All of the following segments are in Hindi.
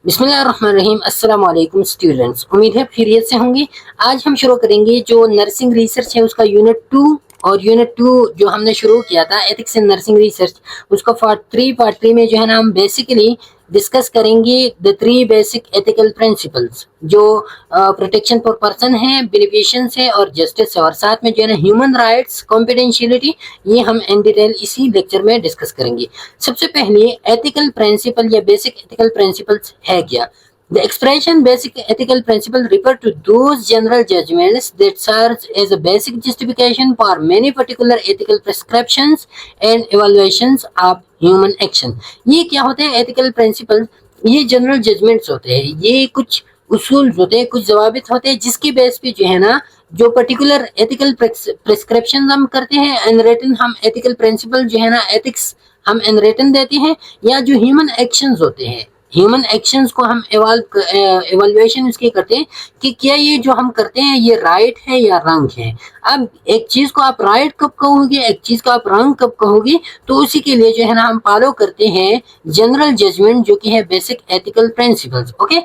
बिस्मिल्लाहिर्रहमानिर्रहीम। अस्सलाम वालेकुम स्टूडेंट्स, उम्मीद है खैरियत से होंगे। आज हम शुरू करेंगे जो नर्सिंग रिसर्च है उसका यूनिट 2। और यूनिट 2 जो हमने शुरू किया था एथिक्स इन नर्सिंग रिसर्च, उसका पार्ट 3 में जो है ना हम बेसिकली डिस्कस करेंगे द 3 बेसिक एथिकल प्रिंसिपल्स जो प्रोटेक्शन फॉर पर्सन है, बेनिफिशियंस है और जस्टिस है, और साथ में जो है ना ह्यूमन राइट्स, कॉन्फिडेंशियलिटी, ये हम इन डिटेल इसी लेक्चर में डिस्कस करेंगे। सबसे पहले एथिकल प्रिंसिपल या बेसिक एथिकल प्रिंसिपल्स है क्या? The expression basic ethical principle refer to those general judgments that serve as a basic justification for many particular ethical prescriptions and evaluations of human action। ये क्या होते हैं एथिकल प्रिंसिपल? ये जनरल जजमेंट्स होते हैं, ये कुछ उसूल होते हैं, कुछ जवाबित होते हैं जिसकी बेस पे जो है ना जो पर्टिकुलर एथिकल प्रिस्क्रिप्शन हम करते हैं, अनरिटन हम एथिकल प्रिंसिपल जो है ना एथिक्स हम अनरिटन देते हैं, या जो ह्यूमन एक्शंस होते हैं, ह्यूमन एक्शंस को हम एवल्युएशन इसकी करते हैं कि क्या ये जो हम करते हैं ये राइट है या रंग है। अब एक चीज को आप राइट कब कहोगे, एक चीज को आप रंग कब कहोगे, तो उसी के लिए जो है ना हम फॉलो करते हैं जनरल जजमेंट जो कि है basic ethical principles. Okay,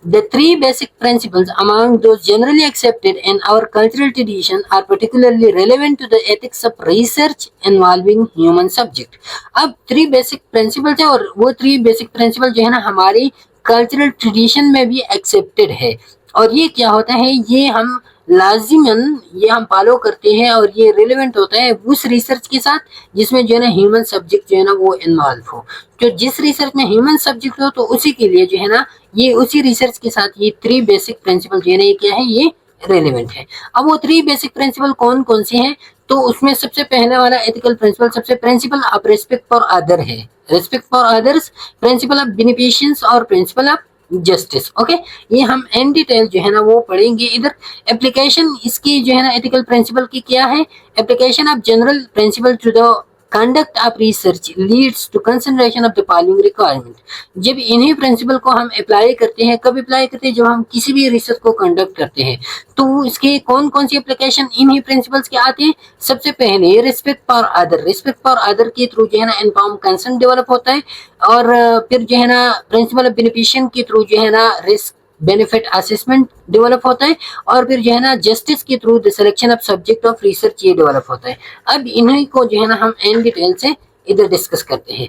the three basic principles among those generally accepted in our cultural tradition are particularly relevant to the ethics of research involving human subject। अब 3 बेसिक प्रिंसिपल्स है और वो 3 बेसिक प्रिंसिपल जो है ना हमारी कल्चरल ट्रेडिशन में भी एक्सेप्टेड है। और ये क्या होता है, ये हम लाजिमन ये हम फॉलो करते हैं और ये रिलेवेंट होता है उस रिसर्च के साथ जिसमें जो है ना ह्यूमन सब्जेक्ट जो है ना वो इन्वॉल्व हो। तो जिस रिसर्च में ह्यूमन सब्जेक्ट हो तो उसी के लिए जो है ना ये उसी रिसर्च के साथ ये 3 बेसिक प्रिंसिपल जो है ना ये क्या है, ये रेलिवेंट है। अब वो 3 बेसिक प्रिंसिपल कौन कौन से हैं, तो उसमें सबसे पहले वाला एथिकल प्रिंसिपल सबसे principle of respect for other है, respect for others, principle of beneficence और प्रिंसिपल ऑफ जस्टिस। ओके, ये हम इन डिटेल जो है ना वो पढ़ेंगे इधर। एप्लीकेशन इसकी जो है ना एथिकल प्रिंसिपल की क्या है, application of general principle to the conduct of research leads to consideration of the following requirement. जब इन्हीं प्रिंसिपल को हम अप्लाई करते हैं, कब अप्लाई करते हैं, जब हम किसी भी रिसर्च को कंडक्ट करते हैं, तो इसके कौन कौन सी एप्लीकेशन इन्हीं प्रिंसिपल्स के आते हैं। सबसे पहले respect for other, respect for other के थ्रू जो है ना इन्फॉर्म कंसेंट डेवलप होता है, और फिर जो है ना प्रिंसिपल ऑफ बेनिफिशियन के थ्रू जो है ना रिस्क बेनिफिट असेसमेंट डेवलप होता है, और फिर जो है ना जस्टिस के through the selection of subject of research ये डेवलप होता है। अब इन्हीं को जो है ना हम इन डिटेल से इधर डिस्कस करते हैं।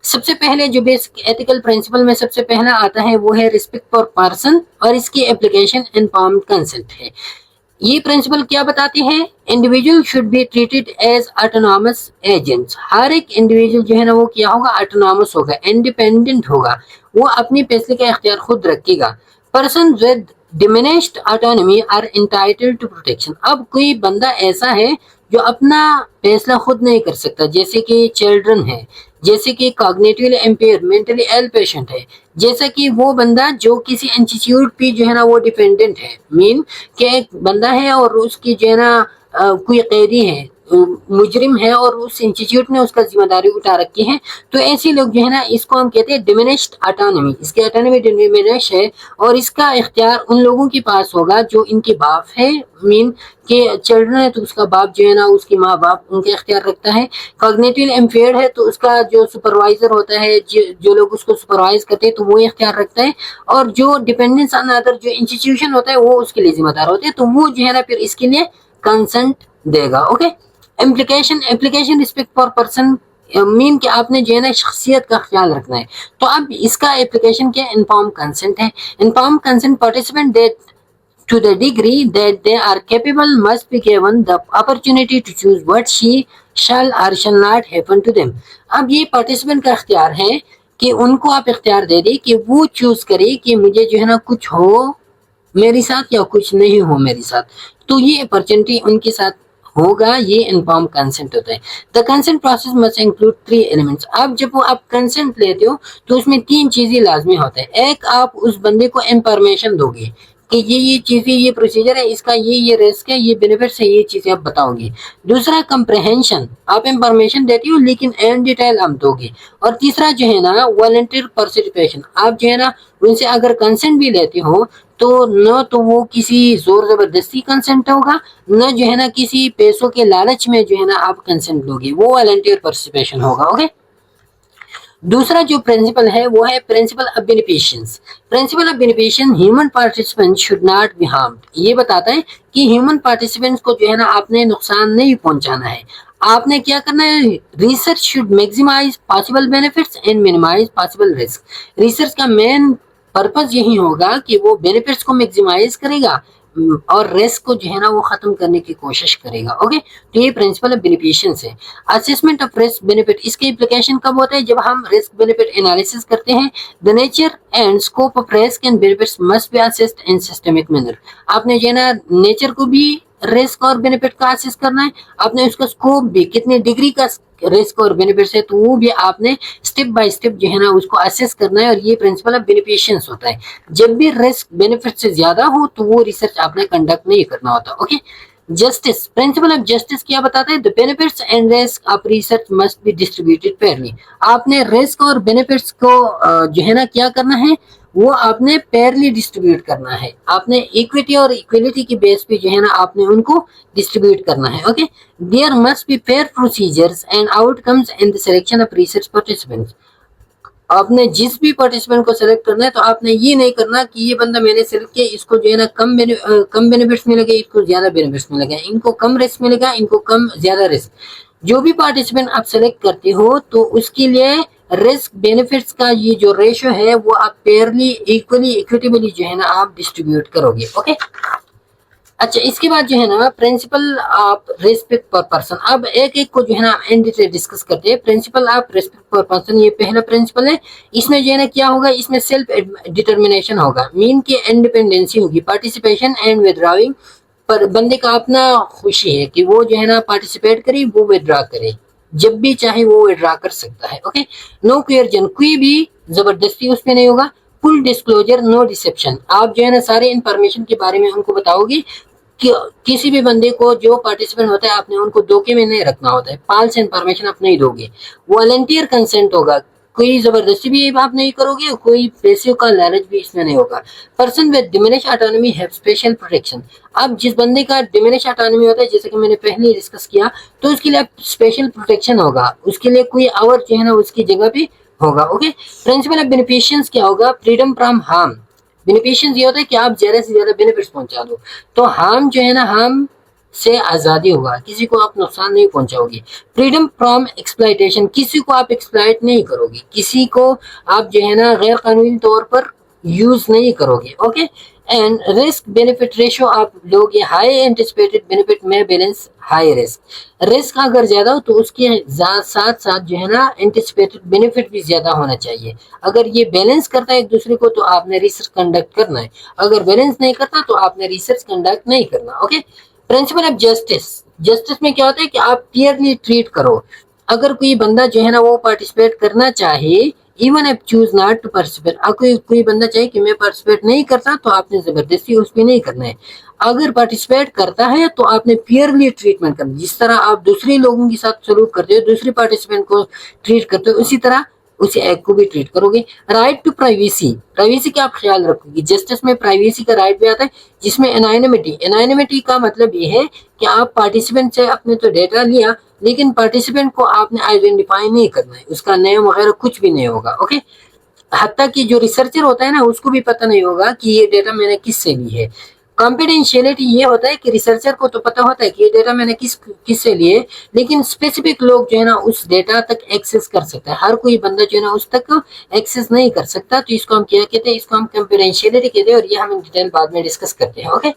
सबसे पहले जो बेसिक एथिकल प्रिंसिपल में सबसे पहला आता है वो है रिस्पेक्ट फॉर पर्सन, और इसकी एप्लीकेशन इन्फॉर्म्ड कंसेंट है। ये प्रिंसिपल क्या बताते हैं, individual should be treated as autonomous agents. हर एक इंडिविजुअल जो है ना वो क्या होगा, ऑटोनॉमस होगा, इंडिपेंडेंट होगा, वो अपनी फैसले का इख्तियार खुद रखेगा। Person with diminished autonomy are entitled to protection. अब कोई बंदा ऐसा है जो अपना फैसला खुद नहीं कर सकता, जैसे कि चिल्ड्रन है, जैसे कि cognitively impair, mentally ill patient है, जैसा कि वो बंदा जो किसी इंस्टीट्यूट पे जो है ना वो डिपेंडेंट है, मीन कि एक बंदा है और उसकी जो है ना कोई कैदी है, मुजरिम है, और उस इंस्टीट्यूट ने उसका जिम्मेदारी उठा रखी है, तो ऐसे लोग जो है ना इसको हम कहते हैं डिमिनिश्ड ऑटोनॉमी। इसकी ऑटोनॉमी डिमिनिश है और इसका इख्तियार उन लोगों के पास होगा जो इनके बाप है, मीन के चिल्ड्रन है तो उसका बाप जो है ना उसकी माँ बाप उनका इख्तियार रखता है। कॉग्निटिवली इम्पेयर्ड है तो उसका जो सुपरवाइजर होता है, जो लोग उसको सुपरवाइज करते हैं तो वो इख्तियार रखता है, और जो डिपेंडेंस ऑन अदर जो इंस्टीट्यूशन होता है वो उसके लिए जिम्मेदार होते हैं, तो वो जो है ना फिर इसके लिए कंसेंट देगा। Okay, application respect for person mean कि आपने जो है ना शख्सियत का ख्याल रखना है, तो अब इसका एप्लीकेशन क्या है, इन्फॉर्म कंसेंट है। Inform consent participant that to the degree that they are capable must be given the opportunity to choose what she shall or shall not happen to them। अब ये पार्टिसिपेंट का इख्तियार है कि उनको आप इख्तियार दे दें कि वो चूज करे कि मुझे जो है ना कुछ हो मेरे साथ या कुछ नहीं हो मेरे साथ, तो ये अपॉर्चुनिटी उनके साथ होगा, ये इन्फॉर्म कंसेंट होता है। The consent process must include 3 elements. अब जब वो आप कंसेंट लेते हो तो उसमें 3 चीजें लाजमी होता है। एक, आप उस बंदे को इंफॉर्मेशन दोगे कि ये चीजें, ये प्रोसीजर है, इसका ये रिस्क है, ये बेनिफिट्स है, ये चीजें आप बताओगे। दूसरा कंप्रहेंशन, आप इंफॉर्मेशन देती हो लेकिन इन डिटेल हम दोगे। और तीसरा जो है ना वॉलंटियर पार्टिसिपेशन, आप जो है ना उनसे अगर कंसेंट भी लेते हो तो न तो वो किसी जोर जबरदस्ती कंसेंट होगा, न जो है ना किसी पैसों के लालच में जो है ना आप कंसेंट लोगे, वो वॉलंटियर पार्टिसिपेशन होगा। ओके, दूसरा जो प्रिंसिपल है वो है principle of beneficence. Principle of beneficence human participant should not be harmed. ये बताता है कि ह्यूमन पार्टिसिपेंट्स को जो है ना आपने नुकसान नहीं पहुंचाना है। आपने क्या करना है, research should maximise possible benefits and minimise possible risk. Research का मेन पर्पस यही होगा कि वो बेनिफिट्स को मैक्सिमाइज करेगा और रिस्क को जो है ना वो खत्म करने की कोशिश करेगा। ओके, तो ये प्रिंसिपल ऑफ बेनिफिशियंस है। असेसमेंट ऑफ रिस्क बेनिफिट, इसके इम्प्लीकेशन कब होता है, जब हम रिस्क बेनिफिट एनालिसिस करते हैं। The nature and scope of risk and benefits must be assessed in systemic manner. आपने जो है ना नेचर को भी रिस्क और बेनिफिट का असेस करना है, आपने उसका स्कोप भी कितनी डिग्री का रिस्क और बेनिफिट्स है तो वो भी आपने स्टेप बाय स्टेप जो है ना उसको असेस करना है। और ये प्रिंसिपल ऑफ बेनिफिशियंस होता है। जब भी रिस्क बेनिफिट से ज्यादा हो तो वो रिसर्च आपने कंडक्ट नहीं करना होता। Okay, justice, principal of justice क्या बताता है, the benefits and risk of research must be distributed Fairlie. आपने रिस्क और बेनिफिट्स को जो है ना क्या करना है, वो आपने फेयरली डिस्ट्रीब्यूट करना है। आपने इक्विटी और इक्वलिटी की बेस पे जो है ना आपने उनको डिस्ट्रीब्यूट करना है। Okay, there must be fair procedures and outcomes in the selection of research participants. आपने जिस भी पार्टिसिपेंट को सिलेक्ट करना है तो आपने ये नहीं करना कि ये बंदा मैंने सिलेक्ट किया, इसको जो है ना कम बेनिफिट्स मिलेगा, इसको ज्यादा बेनिफिट्स मिलेगा, इनको कम रिस्क मिलेगा, इनको कम ज्यादा रिस्क। जो भी पार्टिसिपेंट आप सेलेक्ट करते हो तो उसके लिए रिस्क बेनिफिट्स का ये जो रेशो है वो आप फेयरली इक्वली इक्विटेबली जो है ना आप डिस्ट्रीब्यूट करोगे। ओके, अच्छा इसके बाद जो है ना प्रिंसिपल ऑफ रेस्पेक्ट पर पर्सन। अब एक एक को जो है ना इन डिटेल डिस्कस करते हैं। प्रिंसिपल ऑफ रेस्पेक्ट पर पर्सन, ये पहला प्रिंसिपल है। इसमें जो है ना क्या होगा, इसमें सेल्फ डिटर्मिनेशन होगा, मीन की इंडिपेंडेंसी होगी, पार्टिसिपेशन एंड विदड्रॉइंग पर बंदे का अपना खुशी है कि वो जो है ना पार्टिसिपेट करे, वो विदड्रॉ करे, जब भी चाहे वो विदड्रॉ कर सकता है। ओके, नो कोएर्जन, कोई भी जबरदस्ती उस पर नहीं होगा। फुल डिस्क्लोजर, नो डिसेप्शन, आप जो है ना सारे इंफॉर्मेशन के बारे में उनको बताओगे कि किसी भी बंदे को जो पार्टिसिपेंट होता है आपने उनको धोखे में नहीं रखना होता है, फॉल्स इन्फॉर्मेशन आप नहीं दोगे। वॉलंटियर कंसेंट होगा, कोई जबरदस्ती भी आप नहीं करोगे, कोई पैसे का लालच भी इसमें नहीं होगा। Person with diminish autonomy have special protection. अब जिस बंदे का डिमिनिश ऑटोनॉमी होता है, जैसे कि मैंने पहले ही डिस्कस किया, तो उसके लिए स्पेशल प्रोटेक्शन होगा, उसके लिए कोई और जो है ना उसकी जगह पे होगा। ओके, प्रिंसिपल ऑफ बेनिफिशियंस क्या होगा, फ्रीडम फ्रॉम हार्म। बेनिफिशियंस ये होता है कि आप ज्यादा से ज्यादा बेनिफिट्स पहुंचा दो, तो हार्म जो है ना हार्म से आजादी होगा, किसी को आप नुकसान नहीं पहुंचाओगे। फ्रीडम फ्रॉम एक्सप्लॉइटेशन, किसी को आप एक्सप्लॉइट नहीं करोगे, किसी को आप जो है ना गैर कानूनी तौर पर यूज नहीं करोगे। Okay, and risk benefit ratio आप लोगे, हाई एंटिसिपेटेड बेनिफिट में बैलेंस हाई रिस्क। रिस्क अगर ज्यादा हो तो उसके साथ साथ जो है ना एंटिसिपेटेड बेनिफिट भी ज्यादा होना चाहिए। अगर ये बैलेंस करता है एक दूसरे को तो आपने रिसर्च कंडक्ट करना है, अगर बैलेंस नहीं करता तो आपने रिसर्च कंडक्ट नहीं करना। Okay, principal of justice, justice में क्या होता है कि आप फेयरली ट्रीट करो। अगर कोई बंदा जो है ना वो पार्टिसिपेट करना चाहे, even if choose not to participate, कोई बंदा चाहे कि मैं पार्टिसिपेट नहीं करता तो आपने जबरदस्ती उस पर नहीं करना है। अगर पार्टिसिपेट करता है तो आपने फेयरली ट्रीटमेंट करना, जिस तरह आप दूसरे लोगों के साथ सलूक करते हो, दूसरे पार्टिसिपेंट को ट्रीट करते हो, उसी तरह उसी एक्ट को भी ट्रीट करोगे। राइट टू प्राइवेसी, प्राइवेसी का आप ख्याल रखोगे। जस्टिस में प्राइवेसी का राइट भी आता है, जिसमें एनानिमिटी, एनानिमिटी का मतलब ये है कि आप पार्टिसिपेंट से अपने तो डेटा लिया, लेकिन पार्टिसिपेंट को आपने आइडेंटिफाई नहीं करना है, उसका नेम वगैरह कुछ भी नहीं होगा। ओके, हत्ता कि जो रिसर्चर होता है ना उसको भी पता नहीं होगा कि ये डेटा मैंने किससे ली है। कॉन्फिडेंशियलिटी ये होता है कि रिसर्चर को तो पता होता है कि ये डेटा मैंने किससे लिए, लेकिन स्पेसिफिक लोग जो है ना उस डेटा तक एक्सेस कर सकता है, हर कोई बंदा जो है ना उस तक एक्सेस नहीं कर सकता। तो इसको हम क्या कहते हैं, इसको हम कॉन्फिडेंशियलिटी कहते हैं, और ये हम डिटेल बाद में डिस्कस करते हैं। ओके,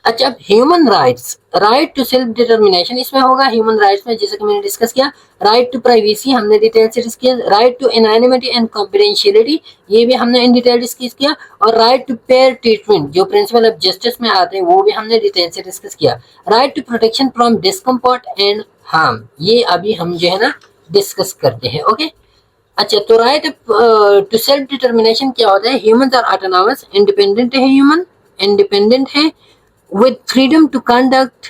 अच्छा अब human rights, right to self determination इसमें होगा। ह्यूमन राइट्स में जैसे कि मैंने डिस्कस किया, राइट टू प्राइवेसी हमने डिटेल से डिस्कस किया, राइट टू एनानिमिटी एंड कॉन्फिडेंशियलिटी ये भी हमने इन डिटेल डिस्कस किया, और राइट टू फेयर ट्रीटमेंट जो प्रिंसिपल ऑफ जस्टिस में आते हैं वो भी हमने डिटेल से डिस्कस किया। Right to protection from discomfort and harm ये अभी हम जो है ना डिस्कस करते हैं। ओके, अच्छा तो राइट टू सेल्फ डिटर्मिनेशन क्या होता है, ह्यूमन आर ऑटोनॉमस, इंडिपेंडेंट है, ह्यूमन इंडिपेंडेंट है, with freedom to conduct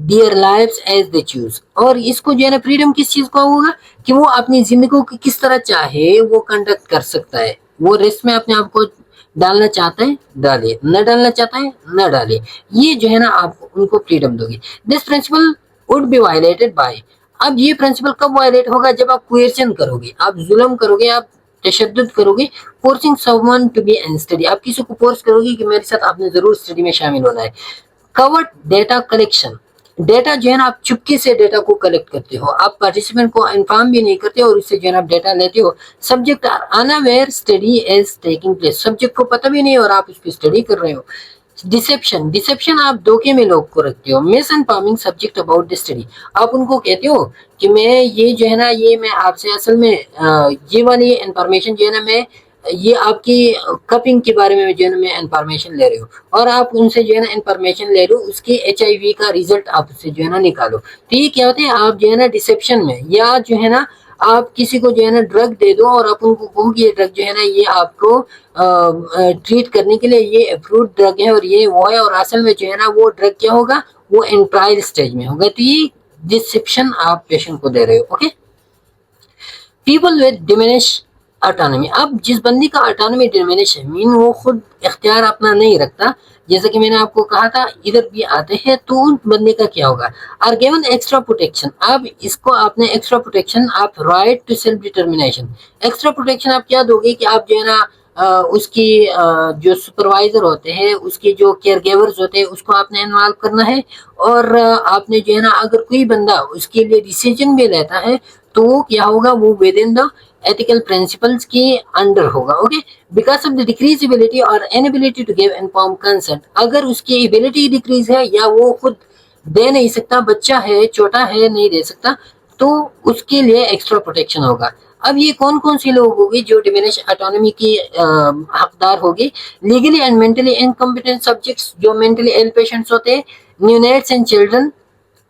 their lives as they choose। और इसको जो है ना फ्रीडम किस चीज का होगा कि वो अपनी जिंदगी को किस तरह चाहे वो कंडक्ट कर सकता है, वो रिस्क में अपने आप को डालना चाहता है डाले, न डालना चाहता है न डाले, ये जो है ना आप उनको फ्रीडम दोगे। This principle would be violated by, अब ये प्रिंसिपल कब वायलेट होगा? जब आप क्वेश्चन करोगे, आप जुल्म करोगे, आप तशद्दुद करोगे, forcing someone to be an study, आप किसी को फोर्स करोगे कि मेरे साथ आपने जरूर स्टडी में शामिल होना है। कवर्ड डेटा कलेक्शन, डेटा जो है ना आप चुपके से डेटा को कलेक्ट करते हो, आप पार्टिसिपेंट को इन्फॉर्म भी नहीं करते और उससे जो है ना आप डेटा लेते हो। Subject are unaware study is taking place, subject को पता भी नहीं और आप उस पर स्टडी कर रहे हो। डिसेप्शन, डिसेप्शन आप धोखे में लोग को रखते हो। Miss informing subject about the study, आप उनको कहते हो कि मैं ये जो है ना ये मैं आपसे असल में ये वाली इंफॉर्मेशन जो है ना मैं ये आपकी कपिंग के बारे में जो है ना मैं इंफॉर्मेशन ले रही हूँ और आप उनसे जो है ना इंफॉर्मेशन ले लो, उसके HIV का रिजल्ट आप उससे जो है ना निकालो। तो ये क्या होता है, आप जो है ना डिसेप्शन में, या जो है ना आप किसी को जो है ना ड्रग दे दो और आप उनको कहो कि ये ड्रग जो है ना ये आपको ट्रीट करने के लिए ये अप्रूव्ड ड्रग है और ये वो है, और असल में जो है ना वो ड्रग क्या होगा, वो इन ट्रायल स्टेज में होगा। तो ये डिसेप्शन आप पेशेंट को दे रहे हो। Okay, people with diminish autonomy, अब जिस बंदी का ऑटोनॉमी डिमिनिश है, मीन वो खुद इख्तियार अपना नहीं रखता, जैसे कि मैंने आपको कहा था इधर भी आते हैं, तो उन बंदे का क्या होगा? आर गिवन एक्स्ट्रा प्रोटेक्शन, अब इसको आपने एक्स्ट्रा प्रोटेक्शन, आप right to self determination, extra protection आप क्या दोगे कि आप जो है ना उसकी जो सुपरवाइजर होते हैं, उसके जो केयर गिवर्स होते हैं, उसको आपने इन्वॉल्व करना है और आपने जो है ना अगर कोई बंदा उसके लिए डिसीजन भी लेता है तो वो क्या होगा, वो within the ethical principles के अंडर होगा। Okay, because of the decrease ability और inability to give inform consent, अगर उसकी एबिलिटी डिक्रीज है या वो खुद दे नहीं सकता, बच्चा है, छोटा है, नहीं दे सकता, तो उसके लिए एक्स्ट्रा प्रोटेक्शन होगा। अब ये कौन कौन से लोग होंगे जो डिमिनिश ऑटोनॉमी के हकदार होंगे? Legally and mentally incompetent subjects, जो मेंटली इल पेशेंट्स होते हैं, neonates and children,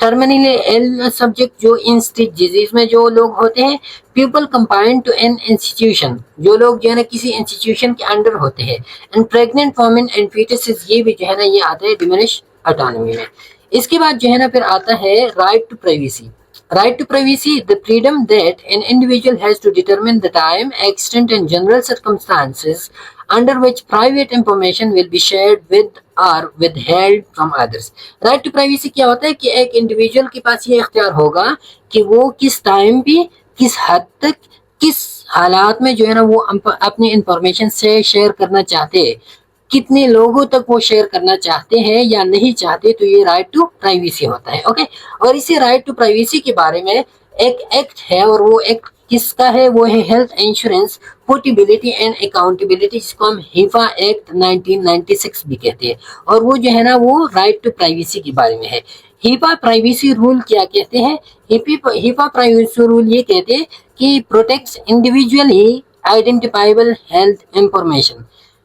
terminally ill subject जो इन स्टेज डिजीज में जो लोग होते हैं, people confined to an institution, जो लोग जो है ना किसी इंस्टीट्यूशन के अंडर होते हैं, एंड प्रेग्नेंट वुमेन एंड फीटसेस, ये भी जो है ना ये आते हैं डिमिनिश ऑटोनॉमी में। इसके बाद जो है ना फिर आता है right to privacy. Right to privacy, the freedom that an individual has to determine the time, extent and general circumstances under which private information will be shared with or withheld from others. Right to privacy क्या होता है कि एक इंडिविजुअल के पास ये इख्तियार होगा कि वो किस टाइम पे, किस हद तक, किस हालात में जो है ना वो अपनी इंफॉर्मेशन से शेयर करना चाहते हैं, कितने लोगों तक वो शेयर करना चाहते हैं या नहीं चाहते, तो ये राइट टू प्राइवेसी होता है। ओके, और इसी राइट टू प्राइवेसी के बारे में एक एक्ट है और वो एक्ट किसका है? वो है health insurance portability and accountability, जिसको हम हिफा एक्ट 1996 भी कहते हैं, और वो जो है ना वो राइट टू प्राइवेसी के बारे में है। हिपा प्राइवेसी रूल क्या कहते हैं? हिपा प्राइवेसी रूल ये कहते हैं कि protects individually identifiable health information,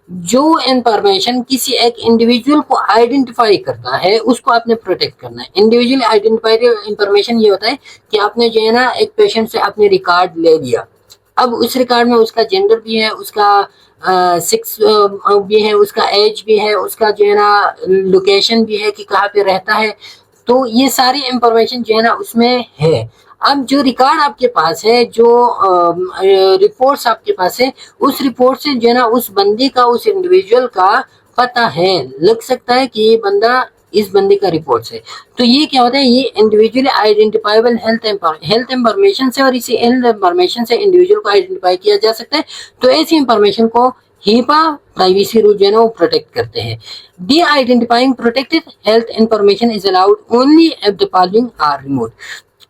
जो इंफॉर्मेशन किसी एक इंडिविजुअल को आइडेंटिफाई करता है उसको आपने प्रोटेक्ट करना है। इंडिविजुअल आइडेंटिफाइड इंफॉर्मेशन ये होता है कि आपने जो है ना एक पेशेंट से आपने रिकॉर्ड ले लिया, अब उस रिकॉर्ड में उसका जेंडर भी है, उसका सेक्स भी है, उसका एज भी है, उसका जो है ना लोकेशन भी है कि कहाँ पे रहता है, तो ये सारी इंफॉर्मेशन जो है ना उसमें है। अब जो रिकॉर्ड आपके पास है, जो रिपोर्ट्स आपके पास है, उस रिपोर्ट से जो है ना उस बंदे का, उस इंडिविजुअल का पता है, लग सकता है कि ये बंदा इस बंदे का रिपोर्ट है। तो ये क्या होता है, ये इंडिविजुअली आइडेंटिफाइबल हेल्थ इंफॉर्मेशन से, और इसी हेल्थ इंफॉर्मेशन से इंडिविजुअल को आइडेंटिफाई किया जा सकता है। तो ऐसी इंफॉर्मेशन को हीपा प्राइवेसी रूल जो है ना वो प्रोटेक्ट करते हैं। De identifying protected health information is allowed only if the following are removed.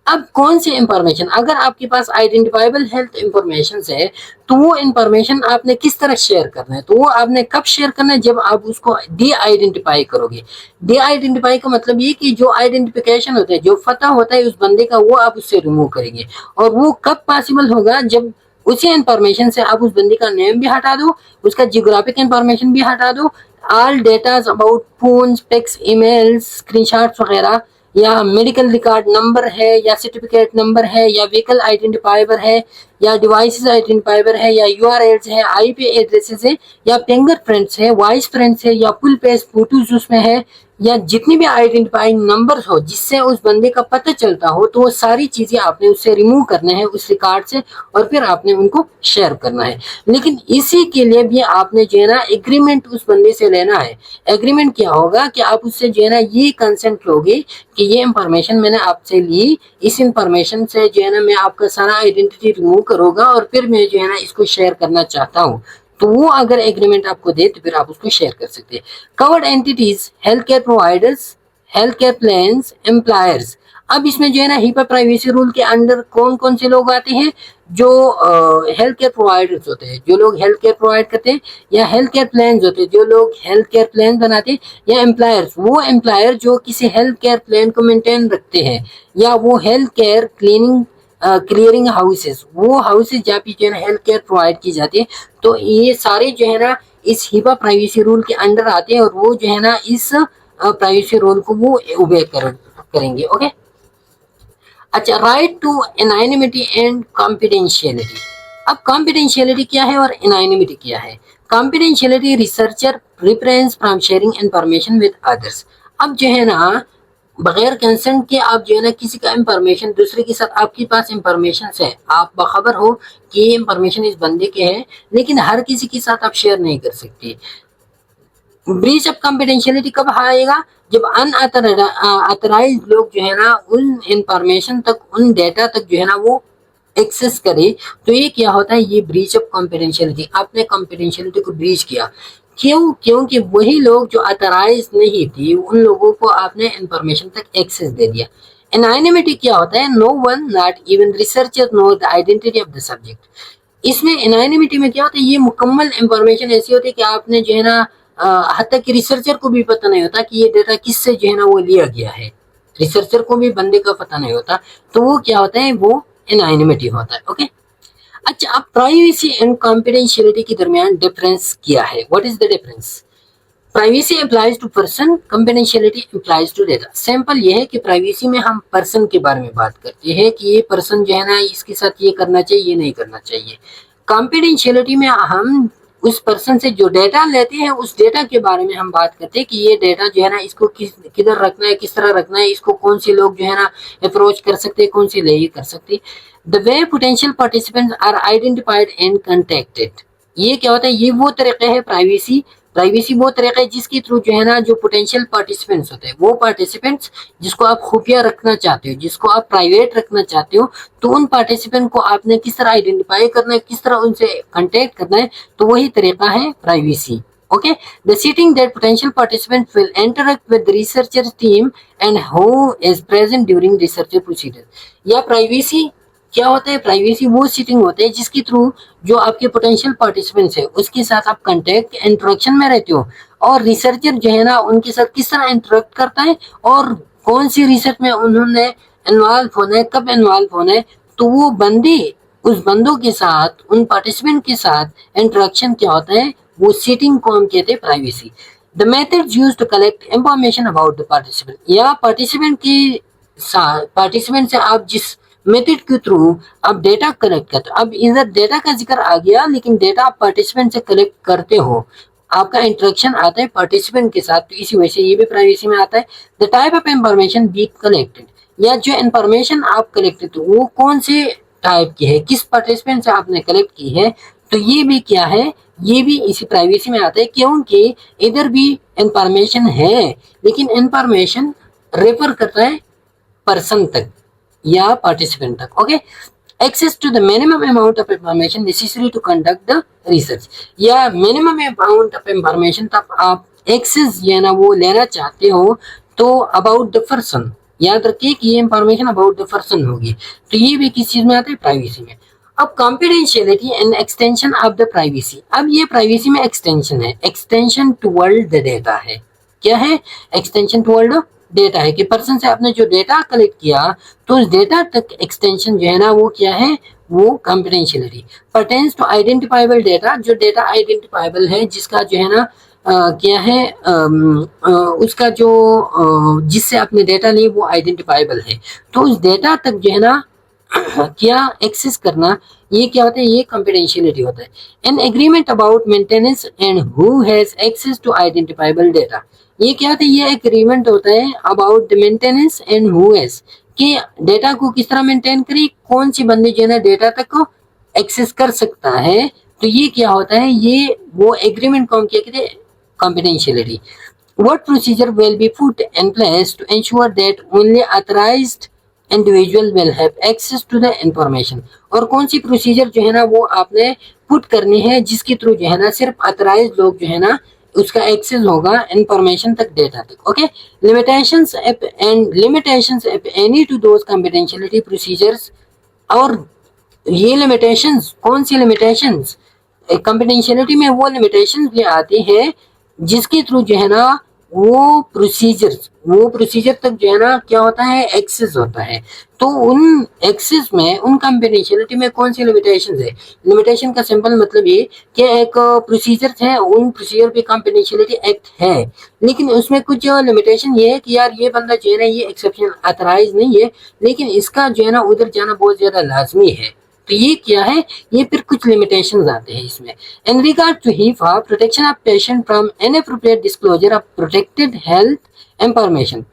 अब कौन सी इंफॉर्मेशन, अगर आपके पास आइडेंटिफाइबल हेल्थ इंफॉर्मेशन है तो वो इंफॉर्मेशन आपने किस तरह शेयर करना है? तो वो आपने कब शेयर करना है? जब आप उसको डी आइडेंटिफाई करोगे। डी आइडेंटिफाई का मतलब ये कि जो आइडेंटिफिकेशन होता है, जो पता होता है उस बंदे का, वो आप उससे रिमूव करेंगे। और वो कब पॉसिबल होगा? जब उसी इंफॉर्मेशन से आप उस बंदे का नेम भी हटा दो, उसका जियोग्राफिक इंफॉर्मेशन भी हटा दो, all data about phone, pics, emails, screenshots वगैरह, या मेडिकल रिकॉर्ड नंबर है, या सर्टिफिकेट नंबर है, या व्हीकल आइडेंटिफाइबर है, या डिवाइसेस आइडेंटिफाइबर है, या यूआरएल्स है, आईपी एड्रेसेस है, या फिंगरप्रिंट्स है, वॉइस प्रिंट्स है, या फुल पेज फोटोज उसमें है, या जितनी भी आइडेंटिफाइंग नंबर्स हो जिससे उस बंदे का पता चलता हो, तो वो सारी चीजें आपने उससे रिमूव करना है उस रिकॉर्ड से, और फिर आपने उनको शेयर करना है। लेकिन इसी के लिए भी आपने जो है ना एग्रीमेंट उस बंदे से लेना है। एग्रीमेंट क्या होगा कि आप उससे जो है ना ये कंसेंट लोगे कि ये इंफॉर्मेशन मैंने आपसे ली, इस इंफॉर्मेशन से जो है ना मैं आपका सारा आइडेंटिटी रिमूव करूंगा और फिर मैं जो है ना इसको शेयर करना चाहता हूँ। तो वो अगर एग्रीमेंट आपको दे तो फिर आप उसको शेयर कर सकते हैं। Covered entities, health care providers, health care plans, employers. अब इसमें जो है ना HIPAA प्राइवेसी रूल के अंडर कौन कौन से लोग आते हैं? जो हेल्थ केयर प्रोवाइडर्स होते हैं, जो लोग हेल्थ केयर प्रोवाइड करते हैं, या हेल्थ केयर प्लान होते हैं, जो लोग हेल्थ केयर प्लान बनाते हैं, या एम्प्लॉयर्स, वो एम्प्लॉयर जो किसी हेल्थ केयर प्लान को मेंटेन रखते हैं, या वो हेल्थ केयर क्लियरिंग हाउसेस, वो हाउसेस जहाँ पे जो है ना हेल्थ केयर प्रोवाइड की जाती है। तो ये सारे जो है ना इस HIPAA प्राइवेसी रूल के अंडर आते हैं, और वो जो है ना इस प्राइवेसी रूल को वो ओबे करेंगे। ओके, अच्छा, राइट टू एनानिमिटी एंड कॉन्फिडेंशियलिटी। अब कॉन्फिडेंशियलिटी क्या है और एनानिमिटी क्या है? Confidentiality, researcher preference from sharing information with others. अब जो है ना बगैर कंसेंट के आप जो है ना किसी का इंफॉर्मेशन दूसरे के साथ, आपके पास इंफॉर्मेशन है, आप बखबर हो कि ये इंफॉर्मेशन इस बंदे के है, लेकिन हर किसी के साथ आप शेयर नहीं कर सकते। ब्रीच ऑफ कॉन्फिडेंशियलिटी कब आएगा? जब अनऑथराइज लोग जो है ना उन इंफॉर्मेशन तक, उन डेटा तक जो है ना वो एक्सेस करे, तो ये क्या होता है? ये ब्रीच ऑफ कॉन्फिडेंशियलिटी, आपने कॉन्फिडेंशियलिटी को ब्रीच किया। क्यों? क्योंकि वही लोग जो अथराइज नहीं थी उन लोगों को आपने इंफॉर्मेशन तक एक्सेस दे दिया। एनानिमिटी क्या होता है? No one, not even researcher, know the identity of the subject. इसमें एनानिमिटी में क्या होता है? ये मुकम्मल इंफॉर्मेशन ऐसी होती है कि आपने जो है ना हत्या कि रिसर्चर को भी पता नहीं होता कि ये डेटा किससे जो है ना वो लिया गया है, रिसर्चर को भी बंदे का पता नहीं होता। तो वो क्या होता है? वो एनानिमिटी होता है। ओके, अच्छा, अब प्राइवेसी एंड कॉन्फिडेंशियलिटी के दरमियान डिफरेंस क्या है? What is the difference? Privacy applies to person, confidentiality applies to data. Simple ये है कि प्राइवेसी में हम पर्सन के बारे में बात करते हैं कि ये पर्सन जो है ना इसके साथ ये करना चाहिए, ये नहीं करना चाहिए। कॉन्फिडेंशियलिटी में हम उस पर्सन से जो डेटा लेते हैं उस डेटा के बारे में हम बात करते हैं कि ये डेटा जो है ना इसको किधर रखना है, किस तरह रखना है, इसको कौन से लोग जो है ना अप्रोच कर सकते हैं, कौन से नहीं कर सकते। The way potential participants are identified and contacted. ये क्या होता है? ये वो तरीका है प्राइवेसी, प्राइवेसी वो तरीका है जिसके थ्रू जो है ना जो पोटेंशियल पार्टिसिपेंट्स होते हैं, वो पार्टिसिपेंट्स जिसको आप खुफिया रखना चाहते हो, जिसको आप प्राइवेट रखना चाहते हो, तो उन पार्टिसिपेंट को आपने किस तरह आइडेंटिफाई करना है, किस तरह उनसे कांटेक्ट करना है, तो वही तरीका है privacy. Okay, the setting that potential participants will interact with the researcher team and who is present during researcher procedure। या प्राइवेसी क्या होता है? प्राइवेसी वो सीटिंग होता है जिसके थ्रू जो आपके पोटेंशियल पार्टिसिपेंट्स है उसके साथ आप कांटेक्ट इंटरेक्शन में रहते हो, और रिसर्चर जो है ना उनके साथ किस तरह इंटरेक्ट करता है और कौन सी रिसर्च में उन्होंने इन्वॉल्व होना है, कब इन्वॉल्व होना है, तो वो बंदे उस बंदों के साथ, उन पार्टिसिपेंट के साथ इंटरेक्शन क्या होता है, वो सीटिंग को हम कहते हैं privacy. The method use to collect information about the participant, या पार्टिसिपेंट की पार्टिसिपेंट से आप जिस मेथड के थ्रू आप डेटा कलेक्ट करते हो, अब इधर डेटा का जिक्र आ गया, लेकिन डेटा आप पार्टिसिपेंट से कलेक्ट करते हो, आपका इंटरेक्शन आता है पार्टिसिपेंट के साथ, तो इसी वजह से ये भी प्राइवेसी में आता है। The type of information be collected, या जो इंफॉर्मेशन आप कलेक्ट करते हो वो कौन से टाइप की है, किस पार्टिसिपेंट से आपने कलेक्ट की है, तो ये भी क्या है? ये भी इसी प्राइवेसी में आता है, क्योंकि इधर भी इंफॉर्मेशन है लेकिन इंफॉर्मेशन रेफर करता है पर्सन तक या पार्टिसिपेंट तक। Okay, access to the minimum amount of information necessary to conduct the research, या मिनिमम अमाउंट ऑफ इंफॉर्मेशन तक आप एक्सेस या ना वो लेना चाहते हो, तो अबाउट द पर्सन, याद रखिए कि ये इंफॉर्मेशन अबाउट द पर्सन होगी, तो ये भी किस चीज में आता है? प्राइवेसी में। अब confidentiality and extension of the privacy, अब ये प्राइवेसी में एक्सटेंशन है, एक्सटेंशन टुवर्ड द डेटा है। क्या है? एक्सटेंशन टुवर्ड डेटा है कि पर्सन से आपने जो डेटा कलेक्ट किया तो उस डेटा तक एक्सटेंशन जो है ना वो क्या है? वो confidentiality. Pertains to identifiable data, जो डेटा आइडेंटिफाइबल है, जिसका जो है ना क्या है उसका जो जिससे आपने डेटा ली वो आइडेंटिफाइबल है, तो उस डेटा तक जो है ना क्या एक्सेस करना, ये क्या होता है, ये कॉन्फिडेंशियलिटी होता है। An agreement about maintenance and who has access to identifiable data, ये क्या होता है, ये एग्रीमेंट होता है about the maintenance and who has, कि डेटा को किस तरह मेंटेन करें, कौन सी बंदे जो है ना डेटा तक को एक्सेस कर सकता है। तो ये क्या होता है, ये वो एग्रीमेंट को हम क्या कहते हैं, confidentiality. What procedure will be put in place to ensure that only authorized individual will have access to the information, और कौन सी प्रोसीजर जो है ना वो आपने पुट करनी है जिसके थ्रू जो है ना सिर्फ अथराइज लोग जो है ना उसका एक्सेस होगा इंफॉर्मेशन तक, डेटा तक। Okay, limitations and limitations any two those confidentiality procedures, और ये लिमिटेशंस, कौन सी लिमिटेशंस, कॉन्फिडेंशियलिटी में वो लिमिटेशंस भी आती है जिसके थ्रू जो है ना वो प्रोसीजर तक जो है ना क्या होता है, एक्सेस होता है। तो उन एक्सेस में, उन कॉन्फिडेंशियलिटी में कौन सी लिमिटेशंस है, लिमिटेशन का सिंपल मतलब ये कि एक प्रोसीजर है, उन प्रोसीजर पे कॉन्फिडेंशियलिटी एक्ट है, लेकिन उसमें कुछ लिमिटेशन ये है कि यार ये बंदा जो है ना ये एक्सेप्शन अथराइज नहीं है, लेकिन इसका जो है ना उधर जाना बहुत ज्यादा लाजमी है। तो ये क्या है, ये फिर कुछ लिमिटेशंस आते हैं इसमें। In regard to HIPAA, protection of patient from inappropriate disclosure of protected health information.